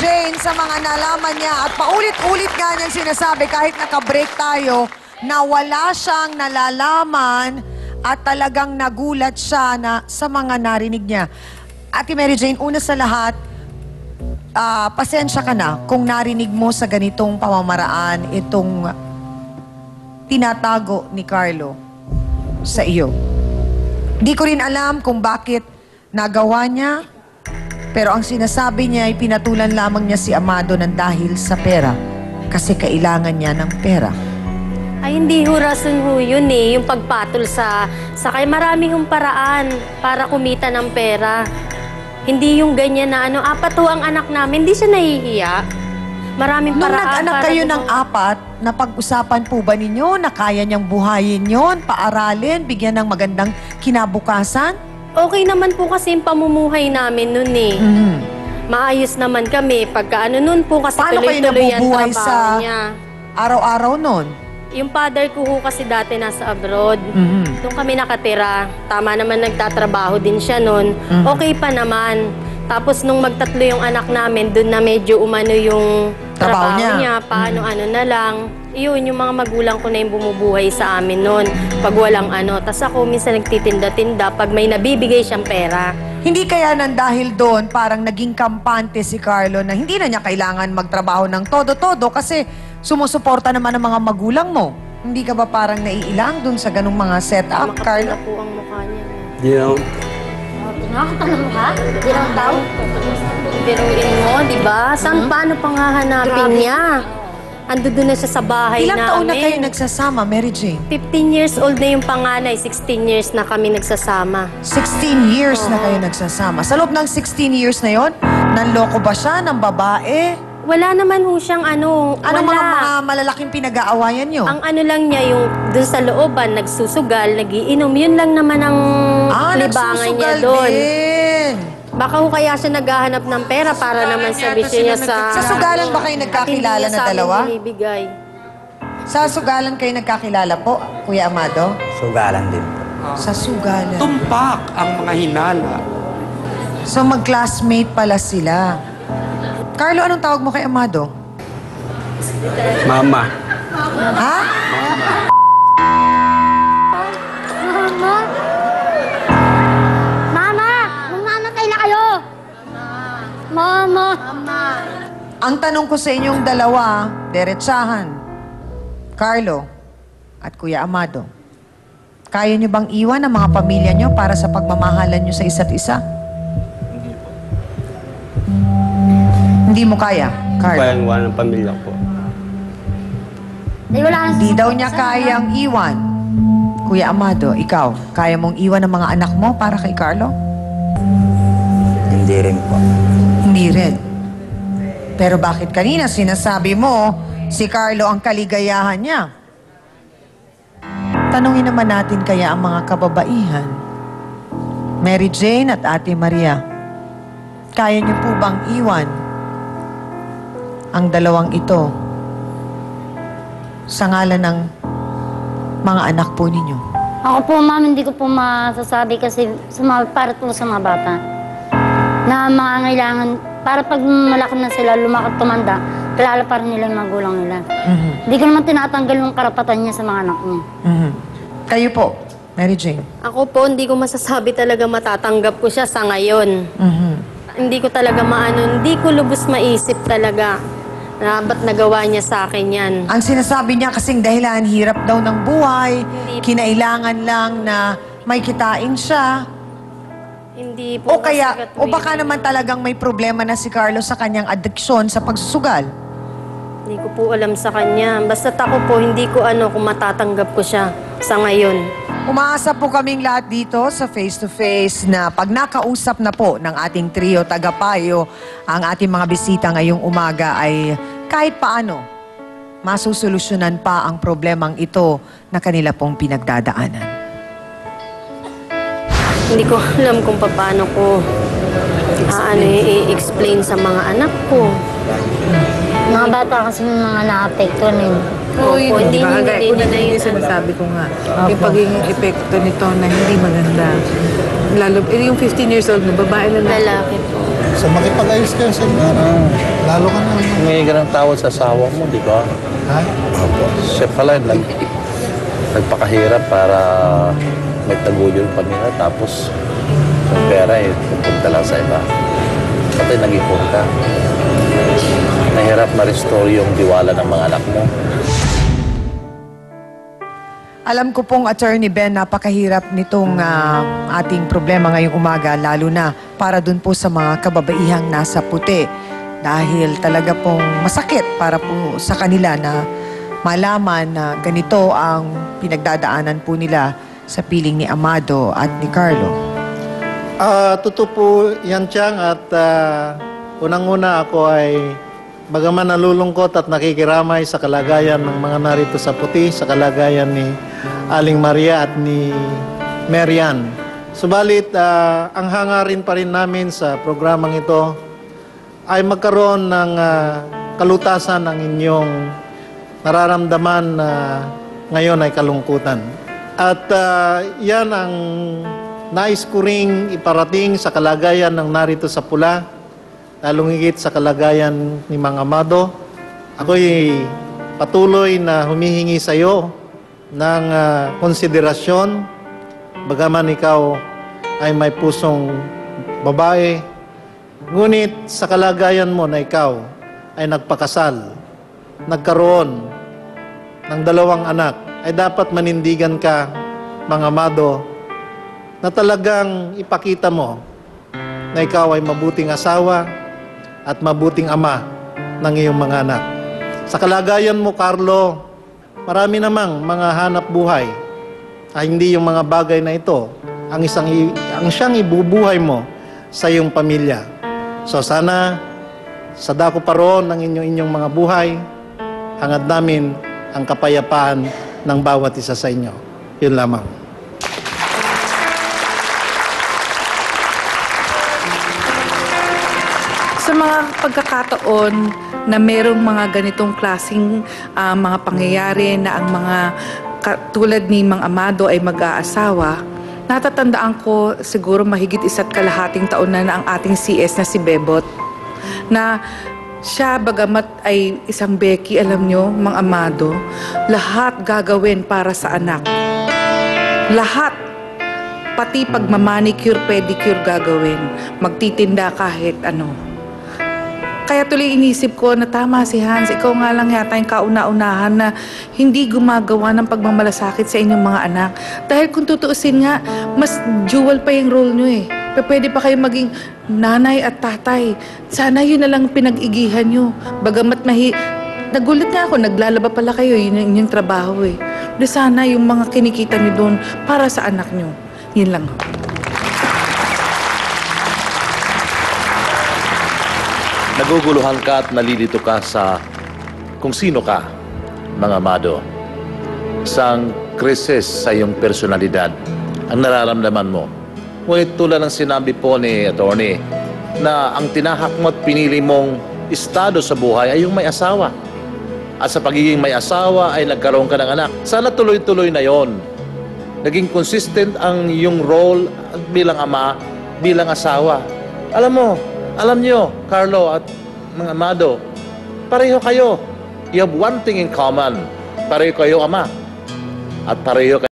Jane sa mga nalaman niya at paulit-ulit nga niyang sinasabi kahit naka-break tayo na wala siyang nalalaman at talagang nagulat siya na sa mga narinig niya. Ate Mary Jane, una sa lahat, pasensya ka na kung narinig mo sa ganitong pamamaraan itong tinatago ni Carlo sa iyo. Di ko rin alam kung bakit nagawa niya, pero ang sinasabi niya ay pinatulan lamang niya si Amado ng dahil sa pera kasi kailangan niya ng pera. Ay, hindi ho rason ho yun eh. Yung pagpatol sa kay marami hong paraan para kumita ng pera. Hindi yung ganyan na ano, 4 ho ang anak namin, hindi siya nahihiya. Maraming Nung paraan. nag-anak kayo ng 4, napag-usapan po ba ninyo na kaya niyang buhayin yon, paaralin, bigyan ng magandang kinabukasan? Okay naman po kasi yung pamumuhay namin nun eh. Maayos naman kami. Pagka ano nun po kasi Paano kayo tuloy-tuloy ang nabubuhay trabaho sa niya. araw-araw nun? Yung father ko ho kasi dati nasa abroad. Doon kami nakatira. Tama naman nagtatrabaho din siya nun. Okay pa naman. Tapos nung magtatlo yung anak namin, doon na medyo umano yung trabaho niya. Paano-ano na lang. Iyon, yung mga magulang ko na yung bumubuhay sa amin nun. Pag walang ano. Tapos ako minsan nagtitinda-tinda pag may nabibigay siyang pera. Hindi kaya nang dahil doon parang naging kampante si Carlo na hindi na niya kailangan magtrabaho ng todo-todo kasi sumusuporta naman ang mga magulang mo. Hindi ka ba parang naiilang doon sa ganung mga setup, Carlo? Makapula po ang mukha niya. Di naman. Nakakatanong ka? Di lang daw? Biruin mo, di ba? Saan paano pang hahanapin niya? Ando doon na siya sa bahay Ilang namin. taon na kayo nagsasama, Mary Jane? 15 years old na yung panganay, 16 years na kami nagsasama. 16 years na kayo nagsasama. Sa loob ng 16 years na yon, nanloko ba siya ng babae? Wala naman ho siyang ano, Ano wala. mga malalaking pinag-aawayan nyo? Ang ano lang niya, yung dun sa looban, nagsusugal, nagiinom, yun lang naman ang libangan niya nagsusugal doon. din. Baka ho kaya siya naghahanap ng pera para naman sa bisyo niya sa... Sa sugalan ba kayo nagkakilala na dalawa? Binibigay. Sa sugalan kayo nagkakilala po, Kuya Amado? Sugalan din po. Sa sugalan. Tumpak ang mga hinala. So mag-classmate pala sila. Carlo, anong tawag mo kay Amado? Mama. Ha? Mama! Mamamatay na kayo! Mama! Ang tanong ko sa inyong dalawa, derechahan, Carlo at Kuya Amado, kaya niyo bang iwan ang mga pamilya niyo para sa pagmamahalan niyo sa isa't isa? Hindi mo kaya, Carlo? Kaya iwan ng pamilya ko. Wala na Hindi daw niya kayang iwan. Kuya Amado, ikaw, kaya mong iwan ang mga anak mo para kay Carlo? Hindi rin po. Hindi rin. Pero bakit kanina sinasabi mo si Carlo ang kaligayahan niya? Tanungin naman natin kaya ang mga kababaihan. Mary Jane at Ate Maria, kaya niyo po bang iwan ang dalawang ito sa ngalan ng mga anak po ninyo? Ako po, ma'am, hindi ko po masasabi kasi para po sa mga bata na mangangailangan para pag malaki na sila, lumakad tumanda, kilala pa rin nila yung magulang nila. Hindi ko naman tinatanggal yung karapatan niya sa mga anak niya. Kayo po, Mary Jane. Ako po, hindi ko masasabi talaga matatanggap ko siya sa ngayon. Hindi ko talaga hindi ko lubos maisip talaga na ba't nagawa niya sa akin yan. Ang sinasabi niya kasing dahilan, hirap daw ng buhay, kinailangan lang na may kitain siya. Hindi po. O kaya, masagat o mo baka yun. naman talagang may problema na si Carlo sa kanyang addiksyon sa pagsusugal. Hindi ko po alam sa kanya. Basta't ako po, hindi ko kung matatanggap ko siya sa ngayon. Umaasa po kaming lahat dito sa face-to-face na pag nakausap na po ng ating trio tagapayo ang ating mga bisita ngayong umaga ay kahit paano masusolusyonan pa ang problemang ito na kanila pong pinagdadaanan. Hindi ko alam kung paano ko i-explain sa mga anak ko. Mga bata kasi mga na-apekto rin. Opo, hindi na yun. Sinasabi ko nga, yung pagiging epekto nito na hindi maganda. Lalo, yung 15 years old na babae na Lalaki po. So makipag-ayos kayo sa inyo. Lalo ka na. Humingi ka ng tawad sa asawa mo, di ba? Ha? Opo. Siya pala, nagpakahirap para may taguyod pa nila. Tapos, yung pera pupunta lang sa iba. Pati nag-ipon ka. Nahirap ma-restore yung diwala ng mga anak mo. Alam ko pong, Attorney Ben, napakahirap nitong ating problema ngayong umaga, lalo na para dun po sa mga kababaihang nasa puti. Dahil talaga pong masakit para po sa kanila na malaman na ganito ang pinagdadaanan po nila sa piling ni Amado at ni Carlo. Totoo po yan, Chang, at unang-una ako ay bagaman nalulungkot at nakikiramay sa kalagayan ng mga narito sa puti, sa kalagayan ni Aling Maria at ni Marian. Subalit, ang hangarin pa rin namin sa programang ito ay magkaroon ng kalutasan ng inyong nararamdaman na ngayon ay kalungkutan. At yan ang nais ko ring iparating sa kalagayan ng narito sa pula, lalong higit sa kalagayan ni Mang Amado. Ako'y patuloy na humihingi sa iyo ng konsiderasyon, bagaman ikaw ay may pusong babae, ngunit sa kalagayan mo na ikaw ay nagpakasal, nagkaroon ng 2 anak, ay dapat manindigan ka, Mang Amado, na talagang ipakita mo na ikaw ay mabuting asawa at mabuting ama ng iyong mga anak. Sa kalagayan mo, Carlo, marami namang mga hanap buhay. Hindi yung mga bagay na ito ang siyang ibubuhay mo sa iyong pamilya. So sana sa dako pa roon ng inyong mga buhay, hangad namin ang kapayapaan ng bawat isa sa inyo. Yun lamang. Sa mga pagkakataon na merong mga ganitong klaseng mga pangyayari na ang mga tulad ni Mang Amado ay mag-aasawa, natatandaan ko siguro mahigit 1.5 taon na ang ating CS na si Bebot, na siya bagamat ay isang Becky, alam nyo, Mang Amado, lahat gagawin para sa anak. Lahat. Pati pagmamanicure, pedicure gagawin. Magtitinda kahit ano. Kaya tuloy inisip ko na tama si Hans, ikaw nga lang yata yung kauna-unahan na hindi gumagawa ng pagmamalasakit sa inyong mga anak. Dahil kung tutuusin nga, mas dual pa yung role nyo eh. Pero pwede pa kayo maging nanay at tatay. Sana yun na lang pinag-igihan nyo. Bagamat nagulat nga ako, naglalaba pala kayo, yun yung inyong trabaho eh. Pero sana yung mga kinikita nyo doon para sa anak nyo. Yun lang. Naguguluhan ka at nalilito ka sa kung sino ka, Mang Amado. Isang krisis sa iyong personalidad ang nararamdaman mo. Ngunit tulad ng sinabi po ni Attorney, na ang tinahak mo at pinili mong estado sa buhay ay yung may asawa. At sa pagiging may asawa ay nagkaroon ka ng anak. Sana tuloy-tuloy na yon. Naging consistent ang iyong role bilang ama, bilang asawa. Alam nyo, Carlo at Mang Amado, pareho kayo. You have one thing in common. Pareho kayo ama. At pareho kayo